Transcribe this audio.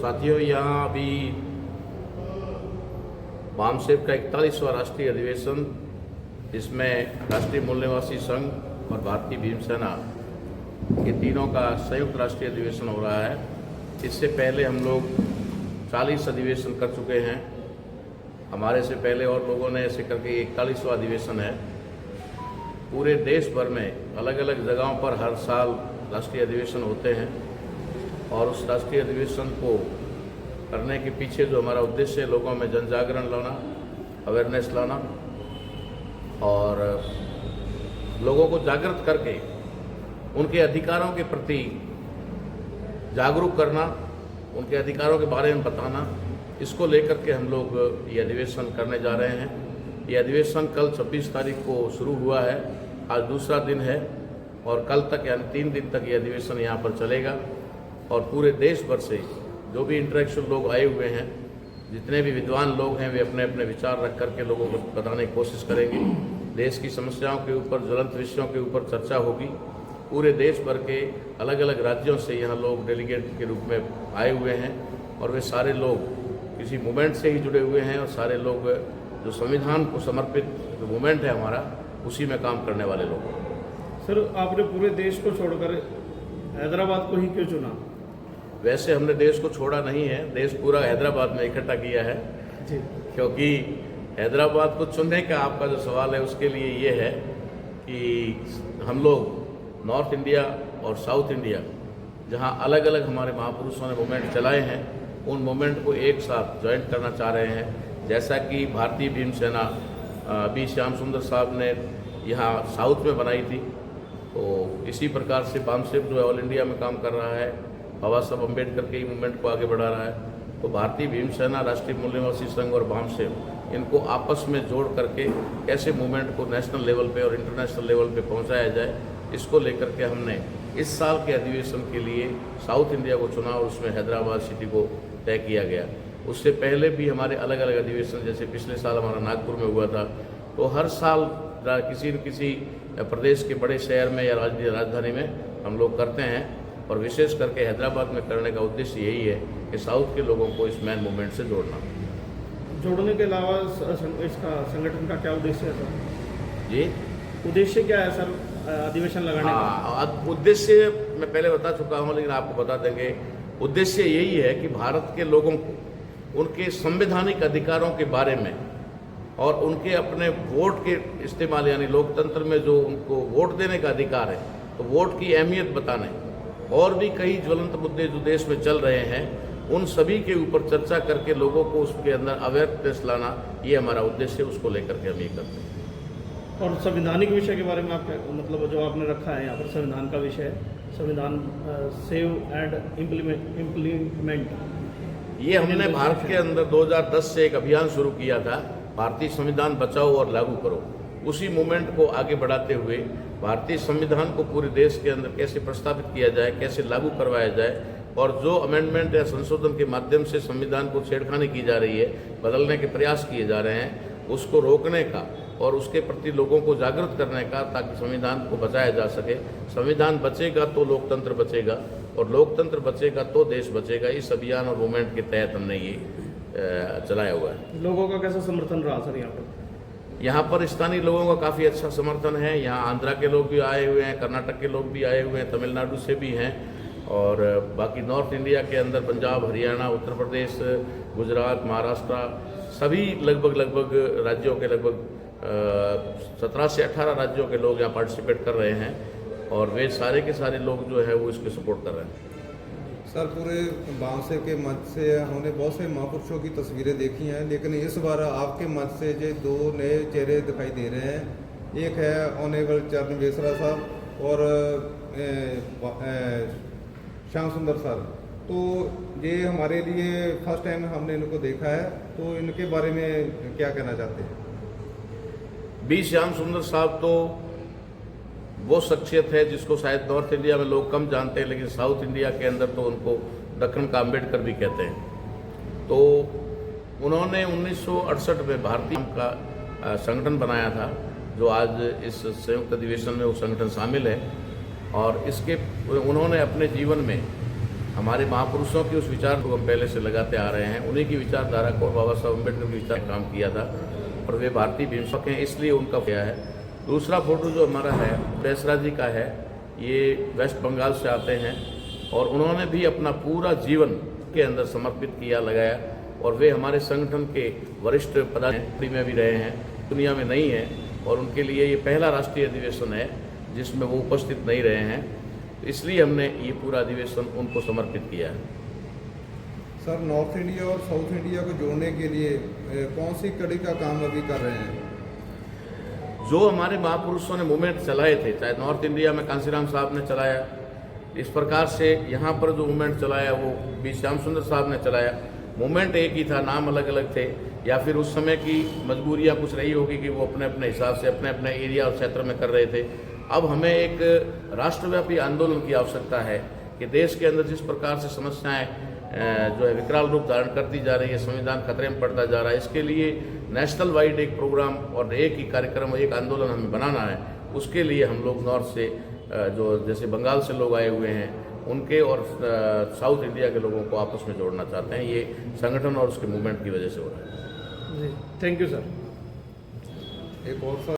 साथियों, यहाँ अभी बामसेब का 41वां राष्ट्रीय अधिवेशन, इसमें राष्ट्रीय मूल निवासी संघ और भारतीय भीमसेना के तीनों का संयुक्त राष्ट्रीय अधिवेशन हो रहा है। इससे पहले हम लोग 40 अधिवेशन कर चुके हैं। हमारे से पहले और लोगों ने ऐसे करके 41वां अधिवेशन है। पूरे देश भर में अलग अलग जगहों पर हर साल राष्ट्रीय अधिवेशन होते हैं और उस राष्ट्रीय अधिवेशन को करने के पीछे जो हमारा उद्देश्य है, लोगों में जन जागरण लाना, अवेयरनेस लाना और लोगों को जागृत करके उनके अधिकारों के प्रति जागरूक करना, उनके अधिकारों के बारे में बताना, इसको लेकर के हम लोग ये अधिवेशन करने जा रहे हैं। ये अधिवेशन कल 26 तारीख को शुरू हुआ है, आज दूसरा दिन है और कल तक यानी 3 दिन तक ये अधिवेशन यहाँ पर चलेगा और पूरे देश भर से जो भी इंटरेक्शन लोग आए हुए हैं, जितने भी विद्वान लोग हैं, वे अपने अपने विचार रख करके लोगों को बताने की कोशिश करेंगे। देश की समस्याओं के ऊपर, ज्वलंत विषयों के ऊपर चर्चा होगी। पूरे देश भर के अलग अलग राज्यों से यहाँ लोग डेलीगेट के रूप में आए हुए हैं और वे सारे लोग किसी मूवमेंट से ही जुड़े हुए हैं और सारे लोग जो संविधान को समर्पित जो मूवमेंट है हमारा, उसी में काम करने वाले लोग। सर, आपने पूरे देश को छोड़कर हैदराबाद को ही क्यों चुना? वैसे हमने देश को छोड़ा नहीं है, देश पूरा हैदराबाद में इकट्ठा किया है जी। क्योंकि हैदराबाद को चुनने का आपका जो सवाल है उसके लिए ये है कि हम लोग नॉर्थ इंडिया और साउथ इंडिया, जहां अलग अलग हमारे महापुरुषों ने मूवमेंट चलाए हैं, उन मूवमेंट को एक साथ ज्वाइंट करना चाह रहे हैं। जैसा कि भारतीय भीमसेना अभी श्याम सुंदर साहब ने यहाँ साउथ में बनाई थी, तो इसी प्रकार से बामसेब जो है ऑल इंडिया में काम कर रहा है, बाबा साहब अम्बेडकर के ही मूवमेंट को आगे बढ़ा रहा है। तो भारतीय भीमसेना, राष्ट्रीय मूल निवासी संघ और बामसेब, इनको आपस में जोड़ करके कैसे मूवमेंट को नेशनल लेवल पे और इंटरनेशनल लेवल पे पहुंचाया जाए, इसको लेकर के हमने इस साल के अधिवेशन के लिए साउथ इंडिया को चुना और उसमें हैदराबाद सिटी को तय किया गया। उससे पहले भी हमारे अलग अलग अधिवेशन, जैसे पिछले साल हमारा नागपुर में हुआ था, तो हर साल किसी न किसी प्रदेश के बड़े शहर में या राजधानी में हम लोग करते हैं और विशेष करके हैदराबाद में करने का उद्देश्य यही है कि साउथ के लोगों को इस मैन मूवमेंट से जोड़ना। जोड़ने के अलावा इसका संगठन का क्या उद्देश्य है सर? जी, उद्देश्य क्या है सर अधिवेशन लगाने का? उद्देश्य मैं पहले बता चुका हूँ, लेकिन आपको बता देंगे। उद्देश्य यही है कि भारत के लोगों को उनके संवैधानिक अधिकारों के बारे में और उनके अपने वोट के इस्तेमाल, यानी लोकतंत्र में जो उनको वोट देने का अधिकार है, तो वोट की अहमियत बताने और भी कई ज्वलंत मुद्दे जो देश में चल रहे हैं, उन सभी के ऊपर चर्चा करके लोगों को उसके अंदर अवेयरनेस लाना, ये हमारा उद्देश्य है। उसको लेकर के हम ये करते हैं। और संवैधानिक विषय के बारे में आप क्या, मतलब जो आपने रखा है यहाँ पर संविधान का विषय, संविधान सेव एंड इम्प्लीमेंट, ये हमने भारत के अंदर 2010 से एक अभियान शुरू किया था, भारतीय संविधान बचाओ और लागू करो। उसी मूवमेंट को आगे बढ़ाते हुए भारतीय संविधान को पूरे देश के अंदर कैसे प्रस्तावित किया जाए, कैसे लागू करवाया जाए और जो अमेंडमेंट या संशोधन के माध्यम से संविधान को छेड़खानी की जा रही है, बदलने के प्रयास किए जा रहे हैं, उसको रोकने का और उसके प्रति लोगों को जागृत करने का, ताकि संविधान को बचाया जा सके। संविधान बचेगा तो लोकतंत्र बचेगा और लोकतंत्र बचेगा तो देश बचेगा। इस अभियान और मूवमेंट के तहत हमने ये चलाया हुआ है। लोगों का कैसा समर्थन रहा सर यहाँ पर? यहाँ पर स्थानीय लोगों का काफ़ी अच्छा समर्थन है। यहाँ आंध्रा के लोग भी आए हुए हैं, कर्नाटक के लोग भी आए हुए हैं, तमिलनाडु से भी हैं और बाकी नॉर्थ इंडिया के अंदर पंजाब, हरियाणा, उत्तर प्रदेश, गुजरात, महाराष्ट्र, सभी लगभग राज्यों के लगभग 17 से 18 राज्यों के लोग यहाँ पार्टिसिपेट कर रहे हैं और वे सारे के सारे लोग जो है वो इसके सपोर्ट कर रहे हैं। सर, पूरे बामसेब के मंच से हमने बहुत से महापुरुषों की तस्वीरें देखी हैं, लेकिन इस बार आपके मंच से जो 2 नए चेहरे दिखाई दे रहे हैं। एक है ऑनरेबल चरण बेसरा साहब और श्याम सुंदर सर। तो ये हमारे लिए फर्स्ट टाइम हमने इनको देखा है, तो इनके बारे में क्या कहना चाहते हैं? बी श्याम सुंदर साहब तो वो शख्सियत है जिसको शायद नॉर्थ इंडिया में लोग कम जानते हैं, लेकिन साउथ इंडिया के अंदर तो उनको दक्कन का अम्बेडकर भी कहते हैं। तो उन्होंने 1968 में भारतीय का संगठन बनाया था, जो आज इस संयुक्त अधिवेशन में वो संगठन शामिल है और इसके उन्होंने अपने जीवन में हमारे महापुरुषों के उस विचार को हम पहले से लगाते आ रहे हैं। उन्हीं की विचारधारा को बाबा साहब अम्बेडकर के विचार काम किया था और वे भारतीय भीमसक हैं, इसलिए उनका किया है। दूसरा फोटो जो हमारा है बेसरा जी का है, ये वेस्ट बंगाल से आते हैं और उन्होंने भी अपना पूरा जीवन के अंदर समर्पित किया, लगाया और वे हमारे संगठन के वरिष्ठ पदाधिकारी में भी रहे हैं, दुनिया में नहीं है और उनके लिए ये पहला राष्ट्रीय अधिवेशन है जिसमें वो उपस्थित नहीं रहे हैं, इसलिए हमने ये पूरा अधिवेशन उनको समर्पित किया है। सर, नॉर्थ इंडिया और साउथ इंडिया को जोड़ने के लिए कौन सी कड़ी का काम अभी कर रहे हैं? जो हमारे महापुरुषों ने मूवमेंट चलाए थे, चाहे नॉर्थ इंडिया में कांसीराम साहब ने चलाया, इस प्रकार से यहाँ पर जो मूवमेंट चलाया वो बी श्याम सुंदर साहब ने चलाया। मूवमेंट एक ही था, नाम अलग अलग थे, या फिर उस समय की मजबूरियाँ कुछ रही होगी कि वो अपने अपने हिसाब से अपने अपने एरिया और क्षेत्र में कर रहे थे। अब हमें एक राष्ट्रव्यापी आंदोलन की आवश्यकता है कि देश के अंदर जिस प्रकार से समस्याएं जो है विकराल रूप धारण करती जा रही है, संविधान खतरे में पड़ता जा रहा है, इसके लिए नेशनल वाइड एक प्रोग्राम और एक ही कार्यक्रम, एक आंदोलन हमें बनाना है। उसके लिए हम लोग नॉर्थ से जो जैसे बंगाल से लोग आए हुए हैं उनके और साउथ इंडिया के लोगों को आपस में जोड़ना चाहते हैं। ये संगठन और उसके मूवमेंट की वजह से हो रहा है। जी, थैंक यू सर। एक और सर